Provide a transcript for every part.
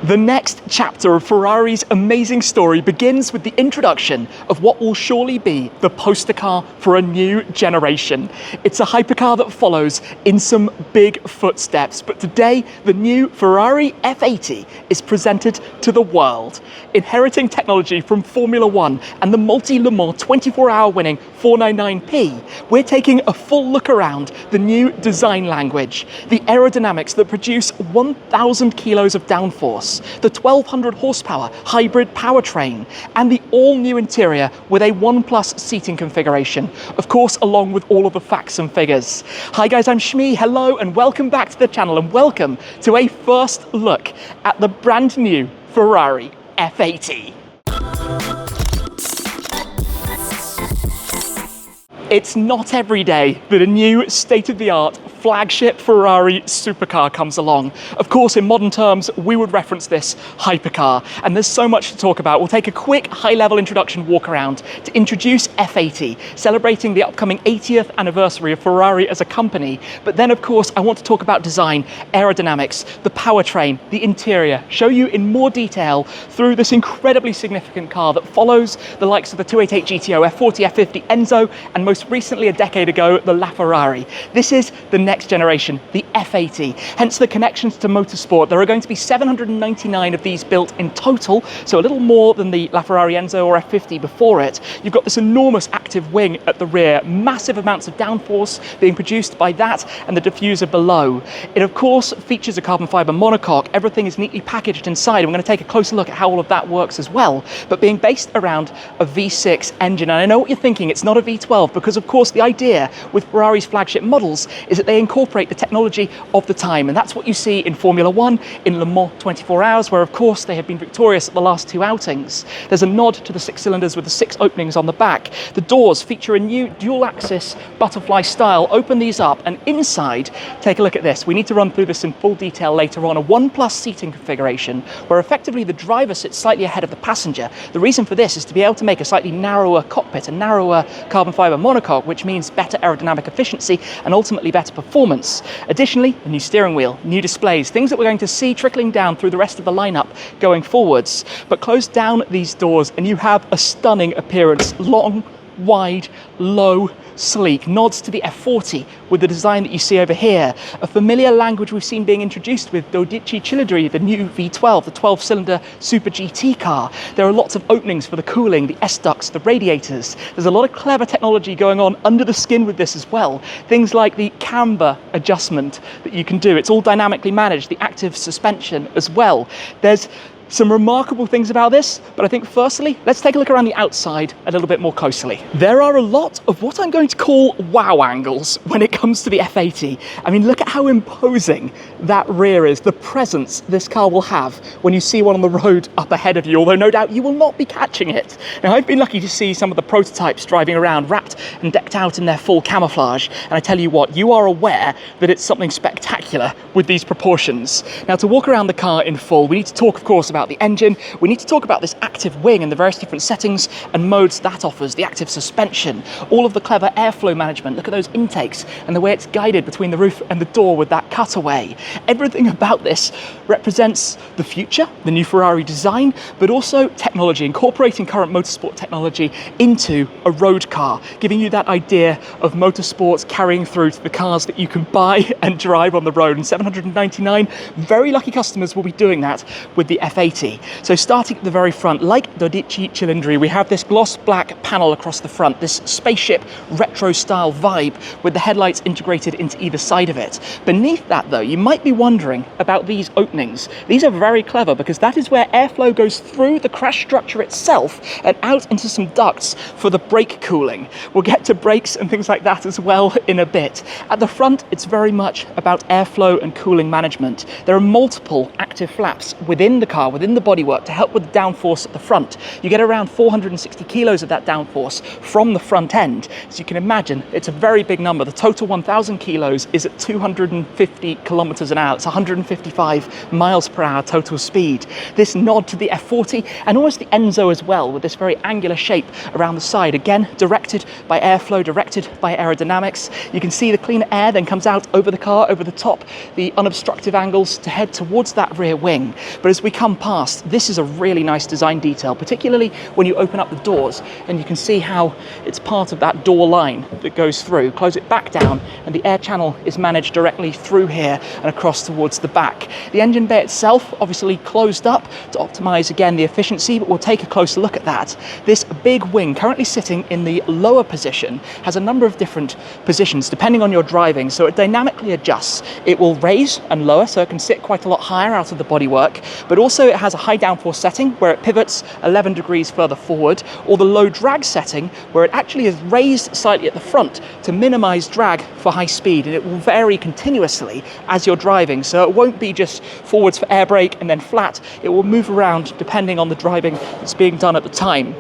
The next chapter of Ferrari's amazing story begins with the introduction of what will surely be the poster car for a new generation. It's a hypercar that follows in some big footsteps, but today the new Ferrari F80 is presented to the world. Inheriting technology from Formula One and the multi-Le Mans 24-hour winning 499P, we're taking a full look around the new design language, the aerodynamics that produce 1,000 kilos of downforce, the 1,200 horsepower hybrid powertrain, and the all-new interior with a 1+ seating configuration, of course, along with all of the facts and figures. Hi guys, I'm Shmi, hello, and welcome back to the channel, and welcome to a first look at the brand new Ferrari F80. It's not every day that a new state-of-the-art flagship Ferrari supercar comes along. Of course, in modern terms, we would reference this hypercar, and there's so much to talk about. We'll take a quick high-level introduction walk around to introduce F80, celebrating the upcoming 80th anniversary of Ferrari as a company. But then, of course, I want to talk about design, aerodynamics, the powertrain, the interior, show you in more detail through this incredibly significant car that follows the likes of the 288 GTO, F40, F50, Enzo, and most recently a decade ago, the LaFerrari. This is the next generation, the F80, hence the connections to motorsport. There are going to be 799 of these built in total, so a little more than the LaFerrari Enzo or F50 before it. You've got this enormous active wing at the rear, massive amounts of downforce being produced by that and the diffuser below. It of course features a carbon fiber monocoque. Everything is neatly packaged inside, and we're going to take a closer look at how all of that works as well, but being based around a V6 engine. And I know what you're thinking, it's not a V12, because of course the idea with Ferrari's flagship models is that they incorporate the technology of the time, and that's what you see in Formula One, in Le Mans 24 hours, where of course they have been victorious at the last two outings. There's a nod to the 6 cylinders with the 6 openings on the back. The doors feature a new dual-axis butterfly style. Open these up, and inside, take a look at this. We need to run through this in full detail later on. A 1+ seating configuration, where effectively the driver sits slightly ahead of the passenger. The reason for this is to be able to make a slightly narrower cockpit, a narrower carbon fiber monocoque, which means better aerodynamic efficiency and ultimately better performance. Additionally, a new steering wheel, new displays, things that we're going to see trickling down through the rest of the lineup going forwards. But close down these doors and you have a stunning appearance. Long, wide, low, sleek, nods to the F40 with the design that you see over here. A familiar language we've seen being introduced with 12 Cilindri, the new V12, the 12-cylinder Super GT car. There are lots of openings for the cooling, the S-ducts, the radiators. There's a lot of clever technology going on under the skin with this as well. Things like the camber adjustment that you can do. It's all dynamically managed, the active suspension as well. There's some remarkable things about this, but I think firstly, let's take a look around the outside a little bit more closely. There are a lot of what I'm going to call wow angles when it comes to the F80. I mean, look at how imposing that rear is, the presence this car will have when you see one on the road up ahead of you, although no doubt you will not be catching it. Now, I've been lucky to see some of the prototypes driving around wrapped and decked out in their full camouflage, and I tell you what, you are aware that it's something spectacular with these proportions. Now, to walk around the car in full, we need to talk, of course, about the engine. We need to talk about this active wing and the various different settings and modes that offers, the active suspension, all of the clever airflow management. Look at those intakes and the way it's guided between the roof and the door with that cutaway. Everything about this represents the future, the new Ferrari design, but also technology, incorporating current motorsport technology into a road car, giving you that idea of motorsports carrying through to the cars that you can buy and drive on the road. And 799 very lucky customers will be doing that with the F80. So starting at the very front, like 12 Cilindri, we have this gloss black panel across the front, this spaceship retro style vibe with the headlights integrated into either side of it. Beneath that though, you might be wondering about these openings. These are very clever because that is where airflow goes through the crash structure itself and out into some ducts for the brake cooling. We'll get to brakes and things like that as well in a bit. At the front, it's very much about airflow and cooling management. There are multiple active flaps within the car, within the bodywork, to help with the downforce at the front. You get around 460 kilos of that downforce from the front end. As you can imagine, it's a very big number. The total 1,000 kilos is at 250 kilometers an hour. It's 155 miles per hour total speed. This nod to the F40 and almost the Enzo as well, with this very angular shape around the side, again directed by airflow, directed by aerodynamics. You can see the clean air then comes out over the car, over the top, the unobstructive angles to head towards that rear wing. But as we come past, this is a really nice design detail, particularly when you open up the doors and you can see how it's part of that door line that goes through. Close it back down and the air channel is managed directly through here and across towards the back. The engine bay itself obviously closed up to optimize again the efficiency, but we'll take a closer look at that. This big wing currently sitting in the lower position has a number of different positions depending on your driving, so it dynamically adjusts. It will raise and lower, so it can sit quite a lot higher out of the bodywork, but also it has a high downforce setting where it pivots 11 degrees further forward, or the low drag setting where it actually is raised slightly at the front to minimize drag for high speed, and it will vary continuously as you're driving, so it won't be just forwards for air brake and then flat. It will move around depending on the driving that's being done at the time.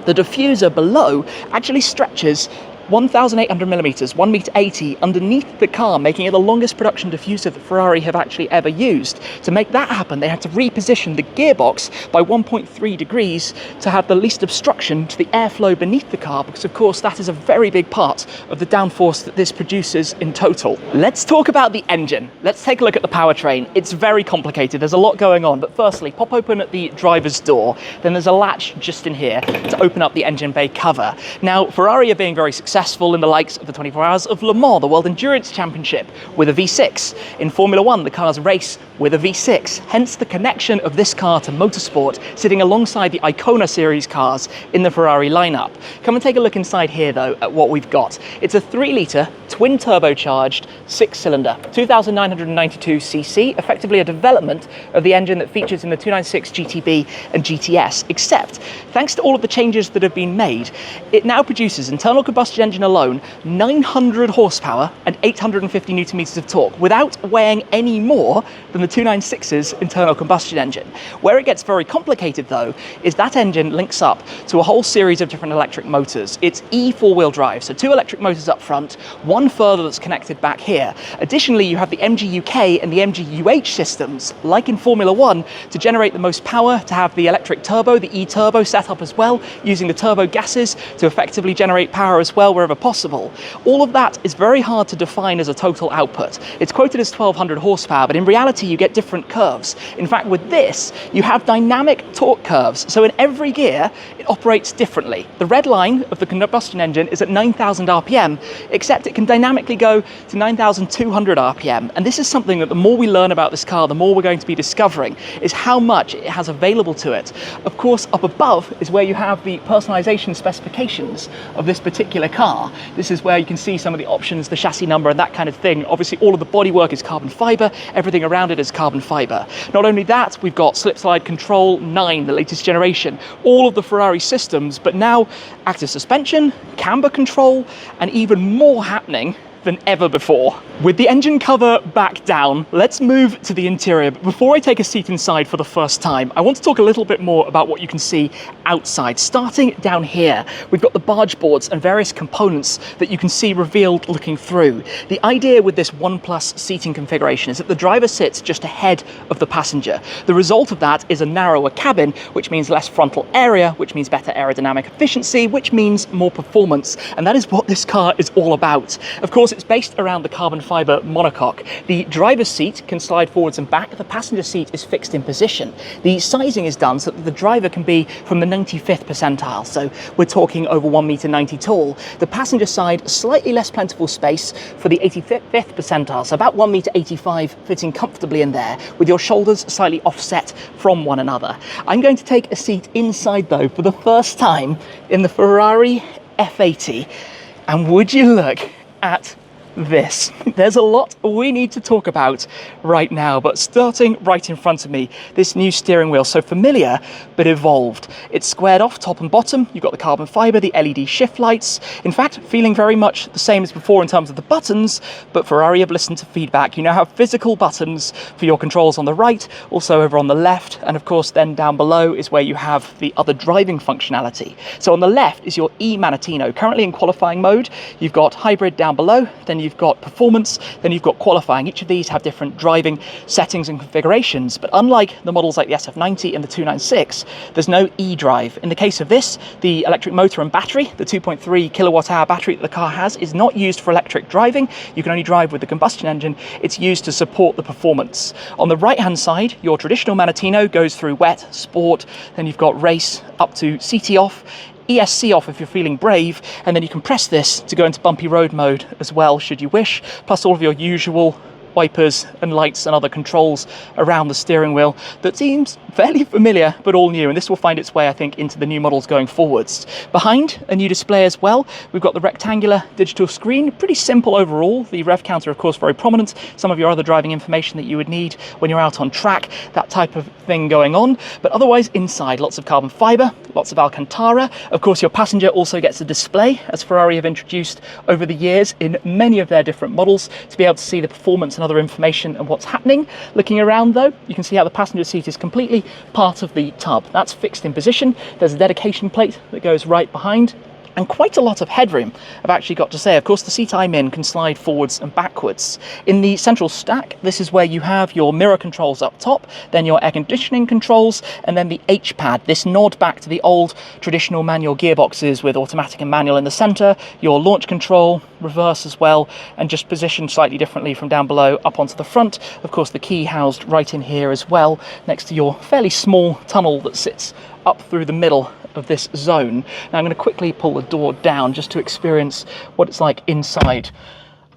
The diffuser below actually stretches 1,800 millimeters, 1.80 m underneath the car, making it the longest production diffuser that Ferrari have actually ever used. To make that happen, they had to reposition the gearbox by 1.3 degrees to have the least obstruction to the airflow beneath the car, because of course that is a very big part of the downforce that this produces in total. Let's talk about the engine. Let's take a look at the powertrain. It's very complicated, there's a lot going on, but firstly, pop open at the driver's door, then there's a latch just in here to open up the engine bay cover. Now, Ferrari are being very successful in the likes of the 24 Hours of Le Mans, the World Endurance Championship, with a V6. In Formula 1, the cars race with a V6, hence the connection of this car to motorsport, sitting alongside the Icona series cars in the Ferrari lineup. Come and take a look inside here though at what we've got. It's a 3-litre twin turbocharged 6-cylinder, 2,992cc, effectively a development of the engine that features in the 296 GTB and GTS, except thanks to all of the changes that have been made, it now produces internal combustion engine alone 900 horsepower and 850 newton meters of torque without weighing any more than the 296's internal combustion engine. Where it gets very complicated though is that engine links up to a whole series of different electric motors. It's E4-wheel drive, so 2 electric motors up front, one further that's connected back here. Additionally, you have the MGU-K and the MGU-H systems, like in Formula 1, to generate the most power, to have the electric turbo, the E-turbo set up as well, using the turbo gases to effectively generate power as well wherever possible. All of that is very hard to define as a total output. It's quoted as 1,200 horsepower, but in reality you get different curves. In fact, with this, you have dynamic torque curves, so in every gear it operates differently. The red line of the combustion engine is at 9,000 RPM, except it can dynamically go to 9,200 RPM, and this is something that the more we learn about this car, the more we're going to be discovering, is how much it has available to it. Of course, up above is where you have the personalization specifications of this particular car. This is where you can see some of the options, the chassis number and that kind of thing. Obviously all of the bodywork is carbon fiber, everything around it is carbon fiber. Not only that, we've got slip slide control 9, the latest generation, all of the Ferrari systems, but now active suspension, camber control, and even more happening than ever before. With the engine cover back down, let's move to the interior. But before I take a seat inside for the first time, I want to talk a little bit more about what you can see outside. Starting down here, we've got the barge boards and various components that you can see revealed looking through. The idea with this 1+ seating configuration is that the driver sits just ahead of the passenger. The result of that is a narrower cabin, which means less frontal area, which means better aerodynamic efficiency, which means more performance. And that is what this car is all about. Of course, it's based around the carbon fiber monocoque. The driver's seat can slide forwards and back. The passenger seat is fixed in position. The sizing is done so that the driver can be from the 95th percentile, so we're talking over 1.90 m tall. The passenger side, slightly less plentiful space for the 85th percentile, so about 1.85 m, fitting comfortably in there, with your shoulders slightly offset from one another. I'm going to take a seat inside though for the first time in the Ferrari F80, and would you look at this. There's a lot we need to talk about right now, but starting right in front of me, this new steering wheel, so familiar but evolved. It's squared off top and bottom. You've got the carbon fiber, the LED shift lights. In fact, feeling very much the same as before in terms of the buttons, but Ferrari have listened to feedback. You now have physical buttons for your controls on the right, also over on the left, and of course then down below is where you have the other driving functionality. So on the left is your E-Manettino, currently in qualifying mode. You've got hybrid down below, then you've got performance, then you've got qualifying. Each of these have different driving settings and configurations, but unlike the models like the SF90 and the 296, there's no e-drive. In the case of this, the electric motor and battery, the 2.3 kilowatt hour battery that the car has, is not used for electric driving. You can only drive with the combustion engine. It's used to support the performance. On the right hand side, your traditional Manettino goes through wet, sport, then you've got race up to CT off, ESC off if you're feeling brave, and then you can press this to go into bumpy road mode as well should you wish, plus all of your usual wipers and lights and other controls around the steering wheel that seems fairly familiar but all new, and this will find its way, I think, into the new models going forwards. Behind, a new display as well. We've got the rectangular digital screen, pretty simple overall. The rev counter, of course, very prominent. Some of your other driving information that you would need when you're out on track, that type of thing going on. But otherwise, inside, lots of carbon fiber, lots of Alcantara. Of course, your passenger also gets a display, as Ferrari have introduced over the years in many of their different models, to be able to see the performance and other information and what's happening. Looking around though, you can see how the passenger seat is completely part of the tub. That's fixed in position. There's a dedication plate that goes right behind, and quite a lot of headroom, I've actually got to say. Of course, the seat I'm in can slide forwards and backwards. In the central stack, this is where you have your mirror controls up top, then your air conditioning controls, and then the H-pad, this nod back to the old traditional manual gearboxes with automatic and manual in the center, your launch control, reverse as well, and just positioned slightly differently from down below up onto the front. Of course, the key housed right in here as well, next to your fairly small tunnel that sits up through the middle of this zone. Now I'm going to quickly pull the door down just to experience what it's like inside.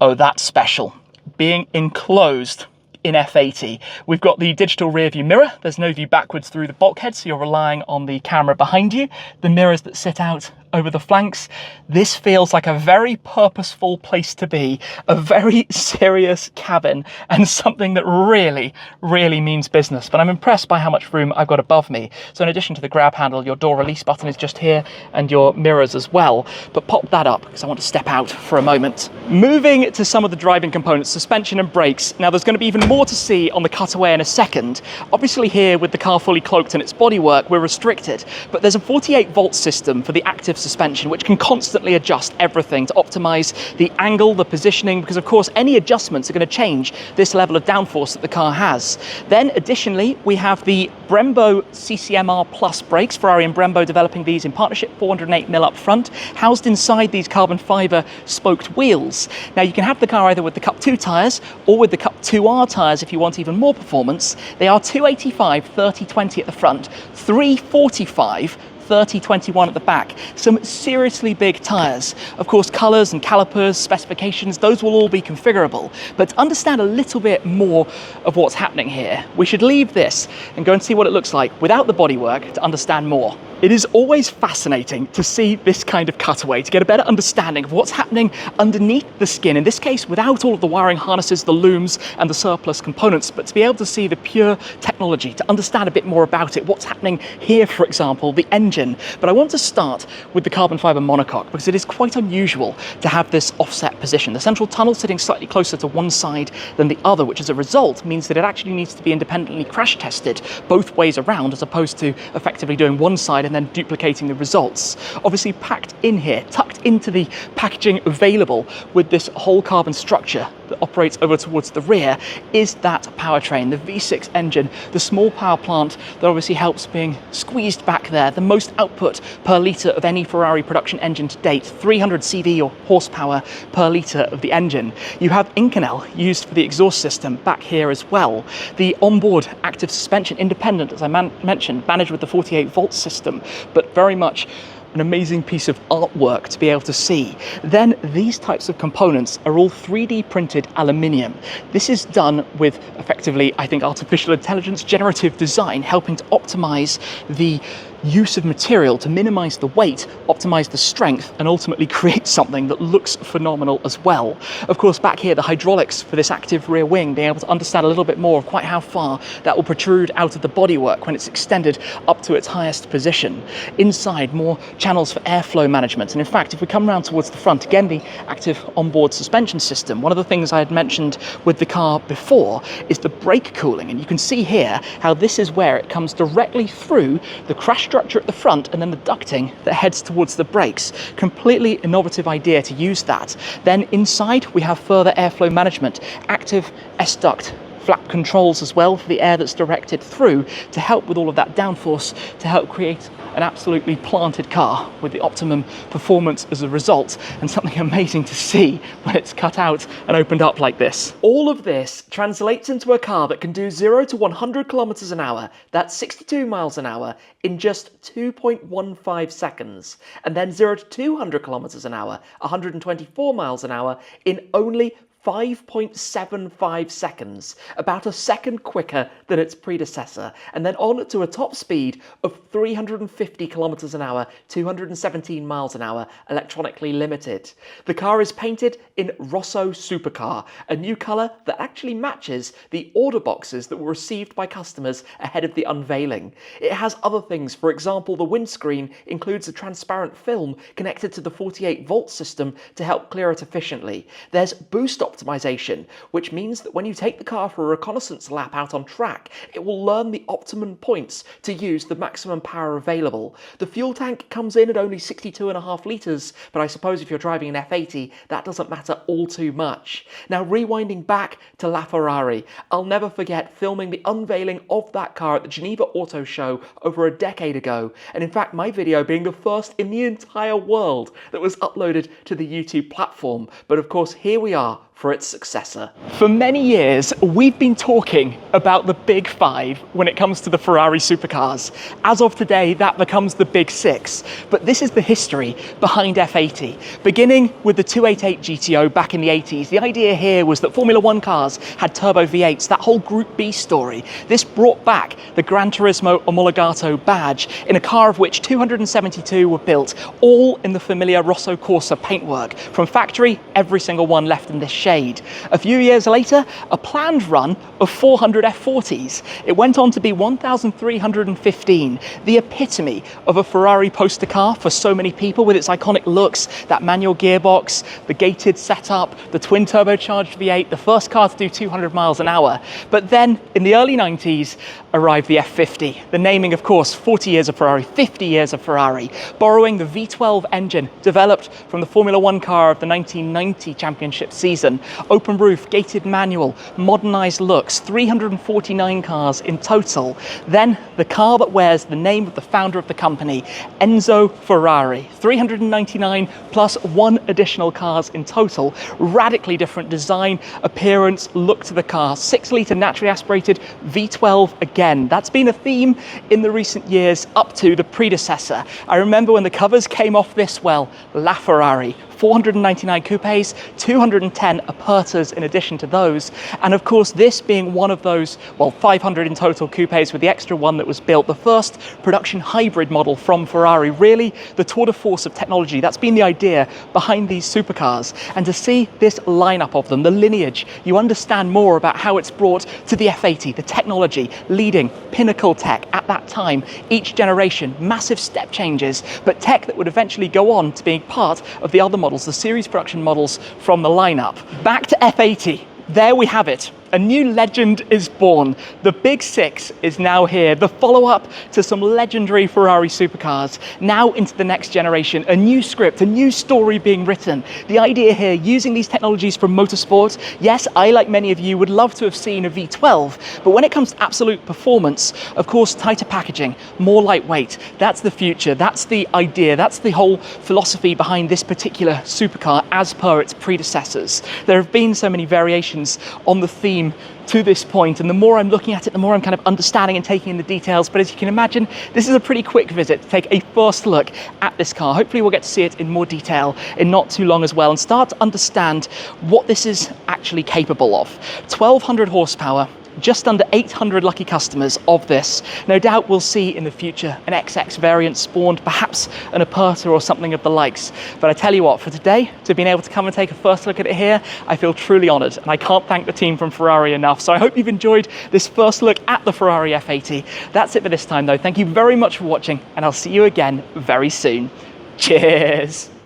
Oh, that's special. Being enclosed in F80. We've got the digital rear view mirror. There's no view backwards through the bulkhead, so you're relying on the camera behind you. The mirrors that sit out over the flanks. This feels like a very purposeful place to be, a very serious cabin, and something that really, really means business. But I'm impressed by how much room I've got above me. So in addition to the grab handle, your door release button is just here, and your mirrors as well. But pop that up, because I want to step out for a moment. Moving to some of the driving components, suspension and brakes. Now there's going to be even more to see on the cutaway in a second. Obviously here, with the car fully cloaked in its bodywork, we're restricted, but there's a 48-volt system for the active suspension, which can constantly adjust everything to optimize the angle, the positioning, because of course any adjustments are going to change this level of downforce that the car has. Then additionally, we have the Brembo CCMR Plus brakes, Ferrari and Brembo developing these in partnership, 408mm up front, housed inside these carbon fiber spoked wheels. Now you can have the car either with the Cup 2 tyres or with the Cup 2R tyres if you want even more performance. They are 285 30/20 at the front, 345 30/21 at the back. Some seriously big tyres. Of course, colours and calipers, specifications, those will all be configurable. But to understand a little bit more of what's happening here, we should leave this and go and see what it looks like without the bodywork to understand more. It is always fascinating to see this kind of cutaway, to get a better understanding of what's happening underneath the skin, in this case without all of the wiring harnesses, the looms and the surplus components, but to be able to see the pure technology, to understand a bit more about it, what's happening here, for example, the engine. But I want to start with the carbon fiber monocoque, because it is quite unusual to have this offset position. The central tunnel sitting slightly closer to one side than the other, which as a result means that it actually needs to be independently crash tested both ways around, as opposed to effectively doing one side and then duplicating the results. Obviously packed in here, tucked into the packaging available with this whole carbon structure that operates over towards the rear, is that powertrain, the V6 engine, the small power plant that obviously helps being squeezed back there, the most output per litre of any Ferrari production engine to date, 300 CV or horsepower per litre of the engine. You have Inconel used for the exhaust system back here as well. The onboard active suspension, independent, as I mentioned, managed with the 48-volt system, but very much an amazing piece of artwork to be able to see. Then these types of components are all 3D printed aluminium. This is done with effectively, I think, artificial intelligence, generative design, helping to optimize the use of material to minimize the weight, optimize the strength, and ultimately create something that looks phenomenal as well. Of course, back here, the hydraulics for this active rear wing, being able to understand a little bit more of quite how far that will protrude out of the bodywork when it's extended up to its highest position. Inside, more channels for airflow management. And in fact, if we come around towards the front, again, the active onboard suspension system. One of the things I had mentioned with the car before is the brake cooling. And you can see here how this is where it comes directly through the crash structure at the front and then the ducting that heads towards the brakes. Completely innovative idea to use that. Then inside we have further airflow management, active S-duct flap controls as well for the air that's directed through to help with all of that downforce, to help create an absolutely planted car with the optimum performance as a result, and something amazing to see when it's cut out and opened up like this. All of this translates into a car that can do 0 to 100 kilometers an hour, that's 62 miles an hour, in just 2.15 seconds, and then 0 to 200 kilometers an hour, 124 miles an hour, in only 5.75 seconds, about a second quicker than its predecessor, and then on to a top speed of 350 kilometers an hour, 217 miles an hour, electronically limited. The car is painted in Rosso Supercar, a new colour that actually matches the order boxes that were received by customers ahead of the unveiling. It has other things, for example, the windscreen includes a transparent film connected to the 48-volt system to help clear it efficiently. There's boost optimization, which means that when you take the car for a reconnaissance lap out on track, it will learn the optimum points to use the maximum power available. The fuel tank comes in at only 62.5 litres, but I suppose if you're driving an F80, that doesn't matter all too much. Now, rewinding back to LaFerrari, I'll never forget filming the unveiling of that car at the Geneva Auto Show over a decade ago, and in fact my video being the first in the entire world that was uploaded to the YouTube platform. But of course, here we are for its successor. For many years, we've been talking about the Big Five when it comes to the Ferrari supercars. As of today, that becomes the Big Six. But this is the history behind F80. Beginning with the 288 GTO back in the 80s, the idea here was that Formula One cars had turbo V8s, that whole Group B story. This brought back the Gran Turismo Omologato badge in a car of which 272 were built, all in the familiar Rosso Corsa paintwork. From factory, every single one left in this shape. A few years later, a planned run of 400 F40s. It went on to be 1,315, the epitome of a Ferrari poster car for so many people, with its iconic looks, that manual gearbox, the gated setup, the twin turbocharged V8, the first car to do 200 miles an hour. But then, in the early 90s, arrived the F50. The naming, of course, 40 years of Ferrari, 50 years of Ferrari, borrowing the V12 engine developed from the Formula One car of the 1990 championship season. Open roof, gated manual, modernized looks, 349 cars in total. Then the car that wears the name of the founder of the company, Enzo Ferrari. 399 plus one additional cars in total. Radically different design, appearance, look to the car. 6-litre naturally aspirated V12 again. That's been a theme in the recent years up to the predecessor. I remember when the covers came off this well, LaFerrari. 499 coupes, 210 Apertas in addition to those. And of course, this being one of those, well, 500 in total coupes with the extra one that was built, the first production hybrid model from Ferrari, really the tour de force of technology. That's been the idea behind these supercars. And to see this lineup of them, the lineage, you understand more about how it's brought to the F80, the technology, leading pinnacle tech at that time, each generation, massive step changes, but tech that would eventually go on to being part of the other models, the series production models from the lineup. Back to F80, there we have it. A new legend is born. The Big Six is now here, the follow-up to some legendary Ferrari supercars, now into the next generation, a new script, a new story being written. The idea here, using these technologies from motorsport, yes, I, like many of you, would love to have seen a V12, but when it comes to absolute performance, of course, tighter packaging, more lightweight, that's the future, that's the idea, that's the whole philosophy behind this particular supercar as per its predecessors. There have been so many variations on the theme to this point, and the more I'm looking at it, the more I'm kind of understanding and taking in the details. But as you can imagine, this is a pretty quick visit to take a first look at this car. Hopefully we'll get to see it in more detail in not too long as well, and start to understand what this is actually capable of. 1,200 horsepower, just under 800 lucky customers of this. No doubt we'll see in the future an XX variant spawned, perhaps an Aperta or something of the likes. But I tell you what, for today, to being able to come and take a first look at it here, I feel truly honoured, and I can't thank the team from Ferrari enough. So I hope you've enjoyed this first look at the Ferrari F80. That's it for this time though. Thank you very much for watching, and I'll see you again very soon. Cheers!